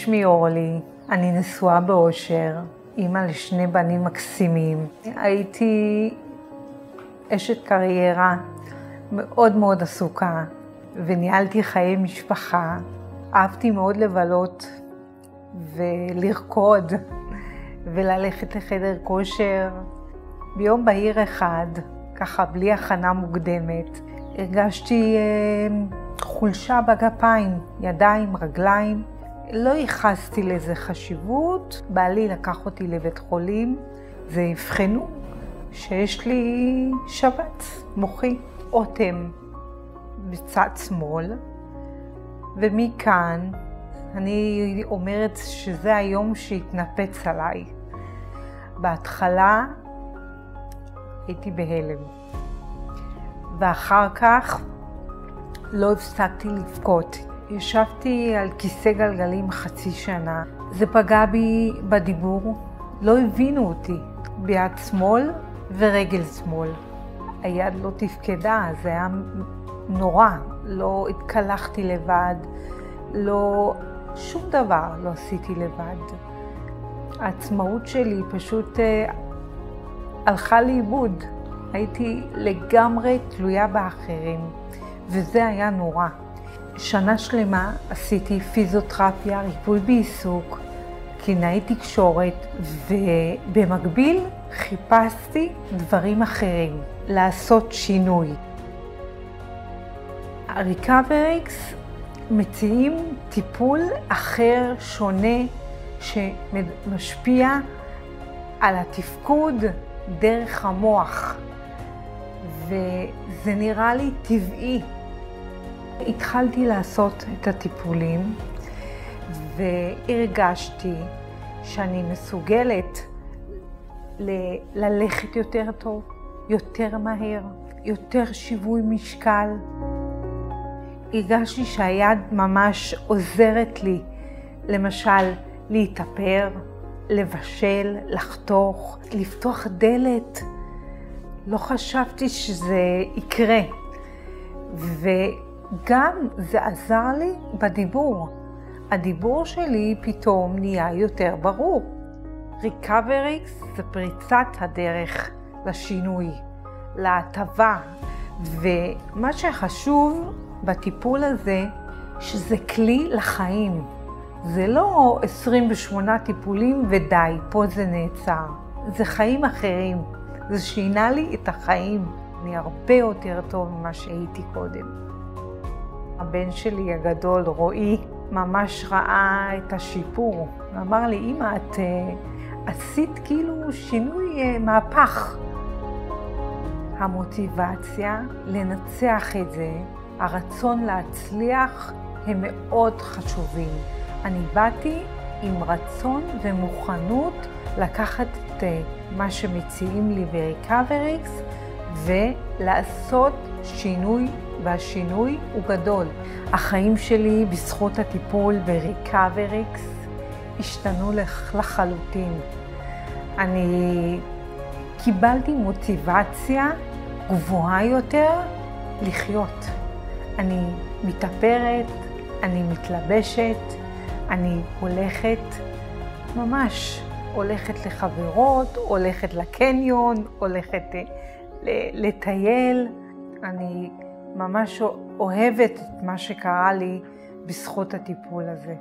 שמי אורלי, אני נשואה באושר, אימא לשני בנים מקסימים. הייתי אשת קריירה מאוד מאוד עסוקה וניהלתי חיי משפחה. אהבתי מאוד לבלות ולרקוד וללכת לחדר כושר. ביום בהיר אחד, ככה בלי הכנה מוקדמת, הרגשתי חולשה בגפיים, ידיים, רגליים. לא ייחסתי לזה חשיבות. בעלי לקח אותי לבית חולים והבחנו שיש לי שבץ מוחי, אוטם בצד שמאל. ומכאן אני אומרת שזה היום שהתנפץ עליי. בהתחלה הייתי בהלם, ואחר כך לא הפסקתי לבכות. ישבתי על כיסא גלגלים חצי שנה. זה פגע בי בדיבור, לא הבינו אותי. ביד שמאל ורגל שמאל. היד לא תפקדה, זה היה נורא. לא התקלחתי לבד, שום דבר לא עשיתי לבד. העצמאות שלי פשוט הלכה לאיבוד. הייתי לגמרי תלויה באחרים, וזה היה נורא. שנה שלמה עשיתי פיזיותרפיה, ריפוי בעיסוק, קלינאית תקשורת, ובמקביל חיפשתי דברים אחרים, לעשות שינוי. ריקאבריקס מציעים טיפול אחר, שונה, שמשפיע על התפקוד דרך המוח, וזה נראה לי טבעי. התחלתי לעשות את הטיפולים והרגשתי שאני מסוגלת ללכת יותר טוב, יותר מהר, יותר שיווי משקל. הרגשתי שהיד ממש עוזרת לי, למשל להתאפר, לבשל, לחתוך, לפתוח דלת. לא חשבתי שזה יקרה. וגם זה עזר לי בדיבור. הדיבור שלי פתאום נהיה יותר ברור. ריקאבריקס זה פריצת הדרך לשינוי, להטבה. ומה שחשוב בטיפול הזה, שזה כלי לחיים. זה לא 28 טיפולים ודי, פה זה נעצר. זה חיים אחרים. זה שינה לי את החיים. אני הרבה יותר טוב ממה שהייתי קודם. הבן שלי הגדול, רועי, ממש ראה את השיפור. ואמר לי, אמא, את עשית כאילו שינוי מהפך. המוטיבציה לנצח את זה, הרצון להצליח, הם מאוד חשובים. אני באתי עם רצון ומוכנות לקחת את מה שמציעים לי בריקאבריקס ולעשות שינוי, והשינוי הוא גדול. החיים שלי בזכות הטיפול בריקאבריקס השתנו לחלוטין. אני קיבלתי מוטיבציה גבוהה יותר לחיות. אני מתאפרת, אני מתלבשת, אני הולכת לחברות, הולכת לקניון, הולכת לטייל. אני ממש אוהבת את מה שקרה לי בזכות הטיפול הזה.